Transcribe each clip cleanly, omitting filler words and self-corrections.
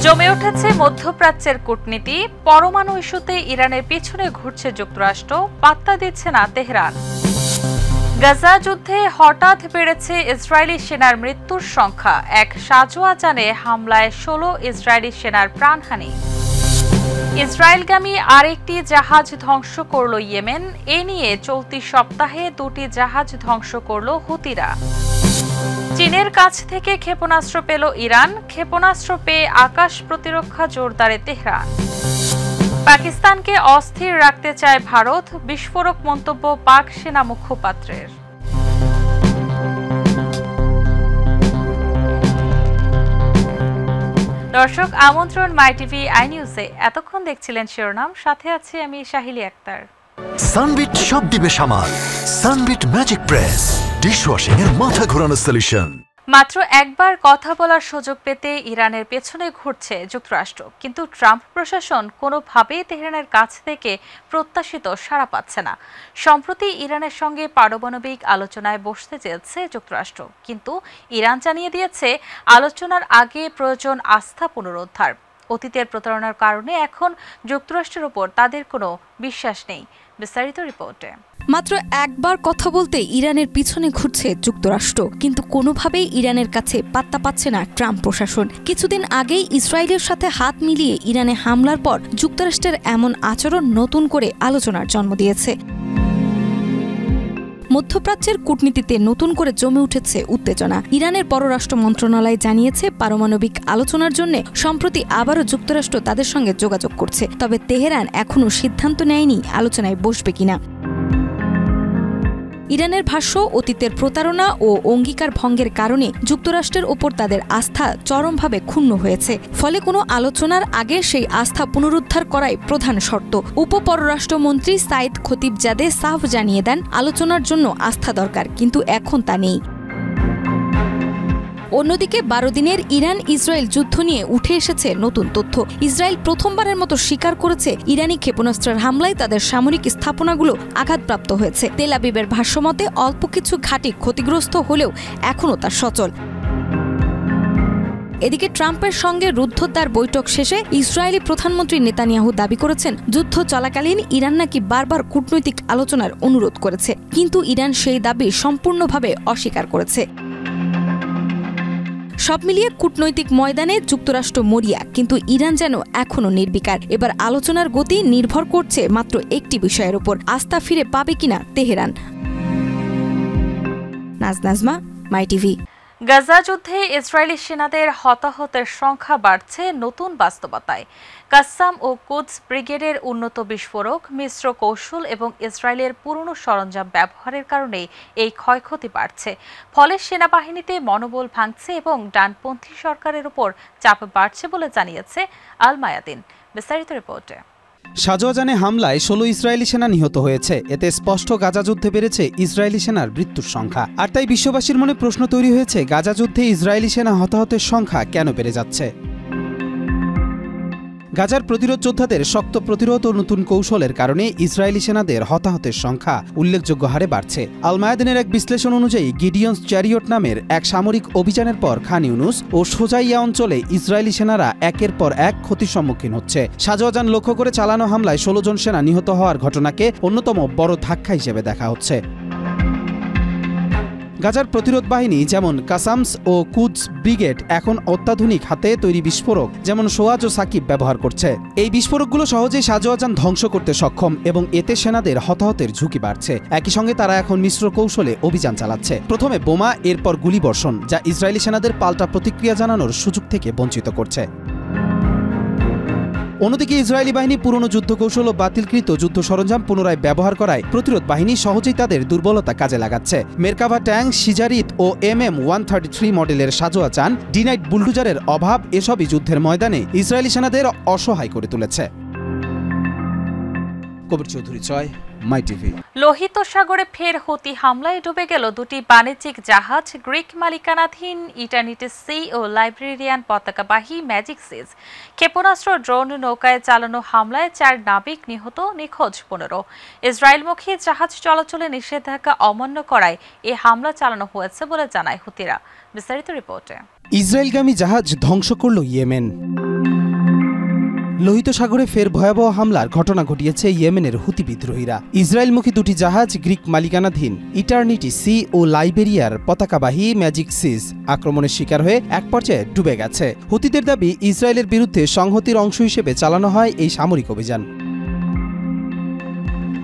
জমে উঠেছে মধ্যপ্রাচ্যের কূটনীতি। পরমাণু ইস্যুতে ইরানের পিছনে ঘুরছে যুক্তরাষ্ট্র, পাত্তা দিচ্ছে না তেহরান। গাজা যুদ্ধে হঠাৎ বেড়েছে ইসরায়েলি সেনার মৃত্যুর সংখ্যা। এক সাজোয়া যানে হামলায় 16 ইসরায়েলি সেনার প্রাণহানি। ইসরায়েলগামী আরেকটি জাহাজ ধ্বংস করল ইয়েমেন। এ নিয়ে চলতি সপ্তাহে 2টি জাহাজ ধ্বংস করল হুতিরা। চীনের কাছ থেকে ক্ষেপণাস্ত্র পেল ইরান। ক্ষেপণাস্ত্র পেয়ে আকাশ প্রতিরক্ষা জোরদারে তেহরান। পাকিস্তানকে অস্থির রাখতে চায় ভারত, বিস্ফোরক মন্তব্য পাক সেনা মুখপাত্রের। দর্শক, আমন্ত্রণ মাই টিভি আই নিউজে। এতক্ষণ দেখছিলেন শিরোনাম, সাথে আছি আমি শাহিলি আক্তার। সানবিট সব দিবে সামাল। সানবিট ম্যাজিক প্রেস ডিশওয়াশিং এর মাথা ঘোরানো সলিউশন। মাত্র একবার কথা বলার সুযোগ পেতে ইরানের পেছনে ঘুরছে যুক্তরাষ্ট্র, কিন্তু ট্রাম্প প্রশাসন কোনোভাবেই তেহরানের কাছ থেকে প্রত্যাশিত সাড়া পাচ্ছে না। সম্প্রতি ইরানের সঙ্গে পারমাণবিক আলোচনায় বসতে চেয়েছে যুক্তরাষ্ট্র, কিন্তু ইরান জানিয়ে দিয়েছে আলোচনার আগে প্রয়োজন আস্থা পুনরুদ্ধার। অতীতের প্রতারণার কারণে এখন যুক্তরাষ্ট্রের উপর তাদের কোনো বিশ্বাস নেই। বিস্তারিত রিপোর্টে। মাত্র একবার কথা বলতে ইরানের পিছনে ঘুরছে যুক্তরাষ্ট্র, কিন্তু কোনোভাবেই ইরানের কাছে পাত্তা পাচ্ছে না ট্রাম্প প্রশাসন। কিছুদিন আগেই ইসরায়েলের সাথে হাত মিলিয়ে ইরানে হামলার পর যুক্তরাষ্ট্রের এমন আচরণ নতুন করে আলোচনার জন্ম দিয়েছে। মধ্যপ্রাচ্যের কূটনীতিতে নতুন করে জমে উঠেছে উত্তেজনা। ইরানের পররাষ্ট্র মন্ত্রণালয় জানিয়েছে পারমাণবিক আলোচনার জন্য সম্প্রতি আবারও যুক্তরাষ্ট্র তাদের সঙ্গে যোগাযোগ করছে, তবে তেহরান এখনও সিদ্ধান্ত নেয়নি আলোচনায় বসবে কিনা। ইরানের ভাষ্য, অতীতের প্রতারণা ও অঙ্গীকার ভঙ্গের কারণে যুক্তরাষ্ট্রের ওপর তাদের আস্থা চরমভাবে ক্ষুণ্ণ হয়েছে। ফলে কোনো আলোচনার আগে সেই আস্থা পুনরুদ্ধার করাই প্রধান শর্ত। উপপররাষ্ট্রমন্ত্রী সাইদ খতিবজাদে সাফ জানিয়ে দেন, আলোচনার জন্য আস্থা দরকার, কিন্তু এখন তা নেই। অন্যদিকে 12 দিনের ইরান ইসরায়েল যুদ্ধ নিয়ে উঠে এসেছে নতুন তথ্য। ইসরায়েল প্রথমবারের মতো স্বীকার করেছে ইরানি ক্ষেপণাস্ত্রের হামলায় তাদের সামরিক স্থাপনাগুলো আঘাতপ্রাপ্ত হয়েছে। তেল আবিবের ভাষ্যমতে অল্প কিছু ঘাঁটি ক্ষতিগ্রস্ত হলেও এখনও তা সচল। এদিকে ট্রাম্পের সঙ্গে রুদ্ধদ্বার বৈঠক শেষে ইসরায়েলি প্রধানমন্ত্রী নেতানিয়াহু দাবি করেছেন, যুদ্ধ চলাকালীন ইরান নাকি বারবার কূটনৈতিক আলোচনার অনুরোধ করেছে, কিন্তু ইরান সেই দাবি সম্পূর্ণভাবে অস্বীকার করেছে। সব মিলিয়ে কূটনৈতিক ময়দানে যুক্তরাষ্ট্র মরিয়া, কিন্তু ইরান যেন এখনও নির্বিকার। এবার আলোচনার গতি নির্ভর করছে মাত্র একটি বিষয়ের উপর, আস্থা ফিরে পাবে কিনা তেহরান। নাজমা, মাই টিভি। গাজা যুদ্ধে ইসরায়েলি সেনাদের হতাহতের সংখ্যা বাড়ছে নতুন বাস্তবতায়। কাসাম ও কুদস ব্রিগেডের উন্নত বিস্ফোরক, মিশ্র কৌশল এবং ইসরায়েলের পুরনো সরঞ্জাম ব্যবহারের কারণে এই ক্ষয়ক্ষতি বাড়ছে। ফলে সেনাবাহিনীতে মনোবল ভাঙছে এবং ডানপন্থী সরকারের উপর চাপ বাড়ছে বলে জানিয়েছে আল মায়াদিন। বিস্তারিত রিপোর্টে। সাজোয়াজানে হামলায় 16 ইসরায়েলি সেনা নিহত হয়েছে। এতে স্পষ্ট গাজা যুদ্ধে বেড়েছে ইসরায়েলি সেনার মৃত্যুর সংখ্যা। আর তাই বিশ্ববাসীর মনে প্রশ্ন তৈরি হয়েছে, গাজা যুদ্ধে ইসরায়েলি সেনা হতাহতের সংখ্যা কেন বেড়ে যাচ্ছে। গাজার প্রতিরোধ যোদ্ধাদের শক্ত প্রতিরোধ ও নতুন কৌশলের কারণে ইসরায়েলি সেনাদের হতাহতের সংখ্যা উল্লেখযোগ্য হারে বাড়ছে। আল মায়াদিনের এক বিশ্লেষণ অনুযায়ী গিডিয়ন্স চ্যারিয়ট নামের এক সামরিক অভিযানের পর খান ইউনুস ও সোজাইয়া অঞ্চলে ইসরায়েলি সেনারা একের পর এক ক্ষতির সম্মুখীন হচ্ছে। সাজোয়াজান লক্ষ্য করে চালানো হামলায় 16 জন সেনা নিহত হওয়ার ঘটনাকে অন্যতম বড় ধাক্কা হিসেবে দেখা হচ্ছে। গাজার প্রতিরোধ বাহিনী যেমন কাসামস ও কুদস ব্রিগেড এখন অত্যাধুনিক হাতে তৈরি বিস্ফোরক যেমন সোয়াজ ও সাকিব ব্যবহার করছে। এই বিস্ফোরকগুলো সহজেই সাজোয়াজান ধ্বংস করতে সক্ষম এবং এতে সেনাদের হতাহতের ঝুঁকি বাড়ছে। একই সঙ্গে তারা এখন মিশ্র কৌশলে অভিযান চালাচ্ছে। প্রথমে বোমা, এরপর গুলিবর্ষণ, যা ইসরায়েলি সেনাদের পাল্টা প্রতিক্রিয়া জানানোর সুযোগ থেকে বঞ্চিত করছে। অন্যদিকে ইসরায়েলি বাহিনী পুরনো যুদ্ধকৌশল ও বাতিলকৃত যুদ্ধ সরঞ্জাম পুনরায় ব্যবহার করায় প্রতিরোধ বাহিনী সহজেই তাদের দুর্বলতা কাজে লাগাচ্ছে। মেরকাভা ট্যাঙ্ক, সিজারিত ও MM-133 মডেলের সাজোয়াজান, ডিনাইট বুলডুজারের অভাব এসবই যুদ্ধের ময়দানে ইসরায়েলি সেনাদের অসহায় করে তুলেছে। কবির চৌধুরী, মাই টিভি। লোহিত সাগরে ফের হুতি হামলায় ডুবে গেল 2টি বাণিজ্যিক জাহাজ, গ্রিক মালিকানাধীন ইটারনিটি সি ও লাইব্রেরিয়ান পতাকাবাহী ম্যাজিক সিজ। ক্ষেপণাস্ত্র, ড্রোন, নৌকায় চালানো হামলায় 4 নাবিক নিহত, নিখোঁজ 15। ইসরায়েলমুখী জাহাজ চলাচলে নিষেধাজ্ঞা অমান্য করায় এ হামলা চালানো হয়েছে বলে জানায় হুতিরা। বিস্তারিত রিপোর্টে। ইসরায়েলগামী জাহাজ ধ্বংস করল ইয়েমেন। লোহিত সাগরে ফের ভয়াবহ হামলার ঘটনা ঘটিয়েছে ইয়েমেনের হুতি বিদ্রোহীরা। ইসরায়েলমুখী দুটি জাহাজ গ্রিক মালিকানাধীন ইটারনিটি সি ও লাইবেরিয়ার পতাকাবাহী ম্যাজিক সিজ আক্রমণের শিকার হয়ে এক পর্যায়ে ডুবে গেছে। হুতিদের দাবি, ইসরায়েলের বিরুদ্ধে সংহতির অংশ হিসেবে চালানো হয় এই সামরিক অভিযান।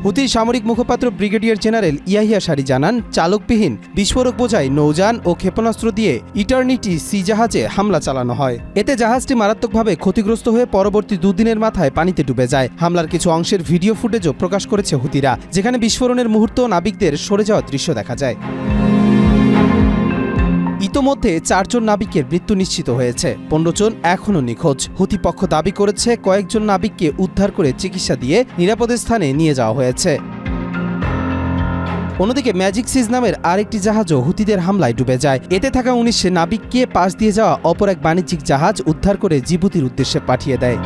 হুতির সামরিক মুখপাত্র ব্রিগেডিয়ার জেনারেল ইয়াহিয়া সারি জানান, চালকবিহীন বিস্ফোরক বোঝাই নৌযান ও ক্ষেপণাস্ত্র দিয়ে ইটারনিটি সি জাহাজে হামলা চালানো হয়। এতে জাহাজটি মারাত্মকভাবে ক্ষতিগ্রস্ত হয়ে পরবর্তী দুদিনের মাথায় পানিতে ডুবে যায়। হামলার কিছু অংশের ভিডিও ফুটেজও প্রকাশ করেছে হুতিরা, যেখানে বিস্ফোরণের মুহূর্ত নাবিকদের সরে যাওয়ার দৃশ্য দেখা যায়। ইতোমধ্যে 4 জন নাবিকের মৃত্যু নিশ্চিত হয়েছে, 15 জন এখনও নিখোঁজ। হুতি পক্ষ দাবি করেছে কয়েকজন নাবিককে উদ্ধার করে চিকিৎসা দিয়ে নিরাপদ স্থানে নিয়ে যাওয়া হয়েছে। অন্যদিকে ম্যাজিক সিজ নামের আরেকটি জাহাজও হুতিদের হামলায় ডুবে যায়। এতে থাকা 19 নাবিককে পাশ দিয়ে যাওয়া অপর এক বাণিজ্যিক জাহাজ উদ্ধার করে জিবুতির উদ্দেশ্যে পাঠিয়ে দেয়।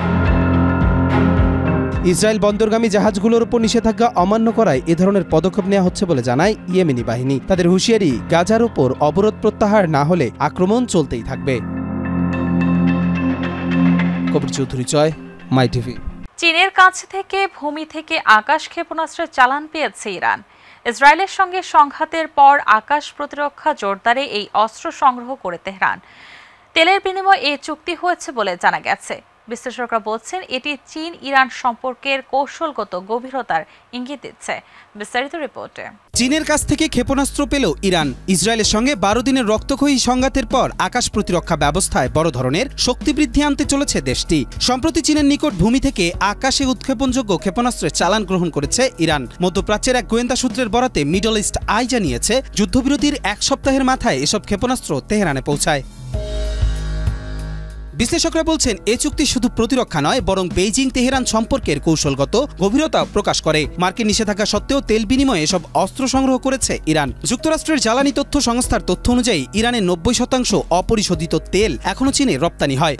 ইসরায়েল বন্দরগামী জাহাজগুলোর উপর নিষেধাজ্ঞা অমান্য করায় এ ধরনের পদক্ষেপ নেওয়া হচ্ছে বলে জানায় ইয়েমেনি বাহিনী। তাদের হুঁশিয়ারি, গাজার উপর অবরোধ প্রত্যাহার না হলে আক্রমণ চলতেই থাকবে। কবির চৌধুরী, মাই টিভি। চীনের কাছ থেকে ভূমি থেকে আকাশ ক্ষেপণাস্ত্রের চালান পেয়েছে ইরান। ইসরায়েলের সঙ্গে সংঘাতের পর আকাশ প্রতিরক্ষা জোরদারে এই অস্ত্র সংগ্রহ করে তেহরান। তেলের বিনিময়ে এই চুক্তি হয়েছে বলে জানা গেছে। বিশ্লেষকরা বলছেন, এটি চীন ইরান সম্পর্কের কৌশলগত গভীরতার ইঙ্গিত দিচ্ছে। বিস্তারিত রিপোর্টে। চীনের কাছ থেকে ক্ষেপণাস্ত্র পেল ইরান। ইসরায়েলের সঙ্গে 12 দিনের রক্তক্ষয়ী সংঘাতের পর আকাশ প্রতিরক্ষা ব্যবস্থায় বড় ধরনের শক্তি বৃদ্ধি আনতে চলেছে দেশটি। সম্প্রতি চীনের নিকট ভূমি থেকে আকাশে উৎক্ষেপণযোগ্য ক্ষেপণাস্ত্রের চালান গ্রহণ করেছে ইরান। মধ্যপ্রাচ্যের এক গোয়েন্দা সূত্রের বরাতে মিডল ইস্ট আই জানিয়েছে, যুদ্ধবিরতির 1 সপ্তাহের মাথায় এসব ক্ষেপণাস্ত্র তেহরানে পৌঁছায়। বিশ্লেষকরা বলছেন, এ চুক্তি শুধু প্রতিরক্ষা নয়, বরং বেইজিং তেহরান সম্পর্কের কৌশলগত গভীরতা প্রকাশ করে। মার্কিন নিষেধাজ্ঞা সত্ত্বেও তেল বিনিময়ে এসব অস্ত্র সংগ্রহ করেছে ইরান। যুক্তরাষ্ট্রের জ্বালানি তথ্য সংস্থার তথ্য অনুযায়ী ইরানের 90% অপরিশোধিত তেল এখনও চীনে রপ্তানি হয়।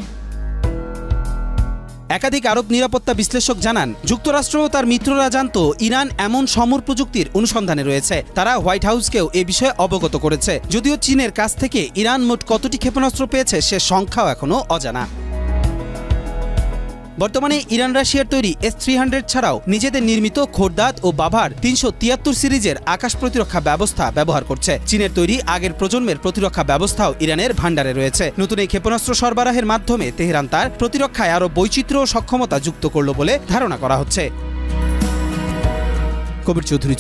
একাধিক আরব নিরাপত্তা বিশ্লেষক জানান, যুক্তরাষ্ট্র ও তার মিত্ররা জানত ইরান এমন সমর প্রযুক্তির অনুসন্ধানে রয়েছে। তারা হোয়াইট হাউসকেও এ বিষয়ে অবগত করেছে। যদিও চীনের কাছ থেকে ইরান মোট কতটি ক্ষেপণাস্ত্র পেয়েছে সে সংখ্যাও এখনও অজানা। বর্তমানে ইরান রাশিয়ার তৈরি S-300 ছাড়াও নিজেদের নির্মিত খোরদাদ ও বাভার 373 সিরিজের আকাশ প্রতিরক্ষা ব্যবস্থা ব্যবহার করছে। চীনের তৈরি আগের প্রজন্মের প্রতিরক্ষা ব্যবস্থাও ইরানের ভান্ডারে রয়েছে। নতুন এই ক্ষেপণাস্ত্র সরবরাহের মাধ্যমে তেহরান তার প্রতিরক্ষায় আরও বৈচিত্র্য ও সক্ষমতা যুক্ত করল বলে ধারণা করা হচ্ছে। কবির চৌধুরী,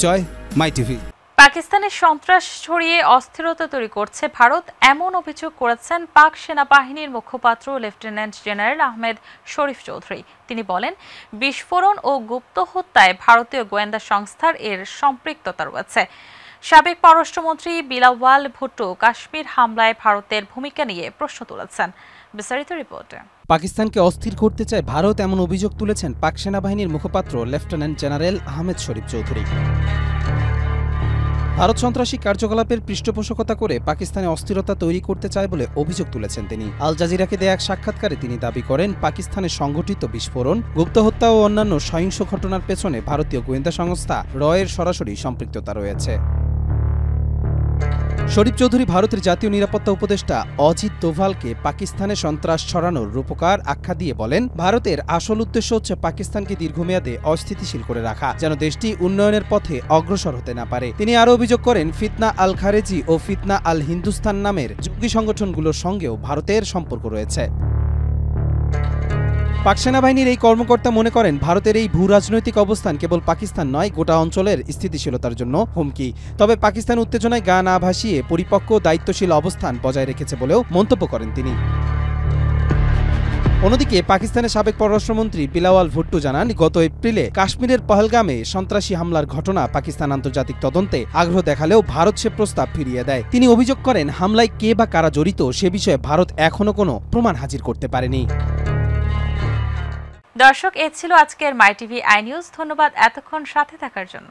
মাই টিভি। পাকিস্তানের সন্ত্রাস ছড়িয়ে অস্থিরতা তৈরি করছে ভারত, এমন অভিযোগ করেছেন পাক সেনাবাহিনীর মুখপাত্র লেফটেন্যান্ট জেনারেল আহমেদ শরীফ চৌধুরী। তিনি বলেন, বিস্ফোরণ ও গুপ্ত হত্যায় ভারতীয় গোয়েন্দা সংস্থার এর সম্পৃক্ততা রয়েছে। সাবেক পররাষ্ট্রমন্ত্রী বিলাওয়াল ভুট্টো কাশ্মীর হামলায় ভারতের ভূমিকা নিয়ে প্রশ্ন তুলেছেন। বিস্তারিত রিপোর্টে। পাকিস্তানকে অস্থির করতে চায় ভারত, এমন অভিযোগ তুলেছেন পাক সেনাবাহিনীর মুখপাত্র লেফটেন্যান্ট জেনারেল আহমেদ শরীফ চৌধুরী। ভারত সন্ত্রাসী কার্যকলাপের পৃষ্ঠপোষকতা করে পাকিস্তানে অস্থিরতা তৈরি করতে চায় বলে অভিযোগ তুলেছেন তিনি। আল জাজিরাকে দেয়া এক সাক্ষাৎকারে তিনি দাবি করেন, পাকিস্তানের সংঘটিত বিস্ফোরণ, গুপ্ত হত্যা ও অন্যান্য সহিংস ঘটনার পেছনে ভারতীয় গোয়েন্দা সংস্থা রয়ের সরাসরি সম্পৃক্ততা রয়েছে। শরীফ চৌধুরী ভারতের জাতীয় নিরাপত্তা উপদেষ্টা অজিত দোভালকে পাকিস্তানে সন্ত্রাস ছড়ানোর রূপকার আখ্যা দিয়ে বলেন, ভারতের আসল উদ্দেশ্য হচ্ছে পাকিস্তানকে দীর্ঘমেয়াদে অস্থিতিশীল করে রাখা, যেন দেশটি উন্নয়নের পথে অগ্রসর হতে না পারে। তিনি আরও অভিযোগ করেন, ফিতনা আল খারেজি ও ফিতনা আল হিন্দুস্তান নামের জঙ্গি সংগঠনগুলোর সঙ্গেও ভারতের সম্পর্ক রয়েছে। পাক সেনাবাহিনীর এই কর্মকর্তা মনে করেন, ভারতের এই ভূ রাজনৈতিক অবস্থান কেবল পাকিস্তান নয়, গোটা অঞ্চলের স্থিতিশীলতার জন্য হুমকি। তবে পাকিস্তান উত্তেজনায় গা না ভাসিয়ে পরিপক্ক দায়িত্বশীল অবস্থান বজায় রেখেছে বলেও মন্তব্য করেন তিনি। অন্যদিকে পাকিস্তানের সাবেক পররাষ্ট্রমন্ত্রী বিলাওয়াল ভুট্টো জানান, গত এপ্রিলে কাশ্মীরের পহলগামে সন্ত্রাসী হামলার ঘটনা পাকিস্তান আন্তর্জাতিক তদন্তে আগ্রহ দেখালেও ভারত সে প্রস্তাব ফিরিয়ে দেয়। তিনি অভিযোগ করেন, হামলায় কে বা কারা জড়িত সে বিষয়ে ভারত এখনও কোনো প্রমাণ হাজির করতে পারেনি। দর্শক, এ ছিল আজকের মাই টিভি আই নিউজ। ধন্যবাদ এতক্ষণ সাথে থাকার জন্য।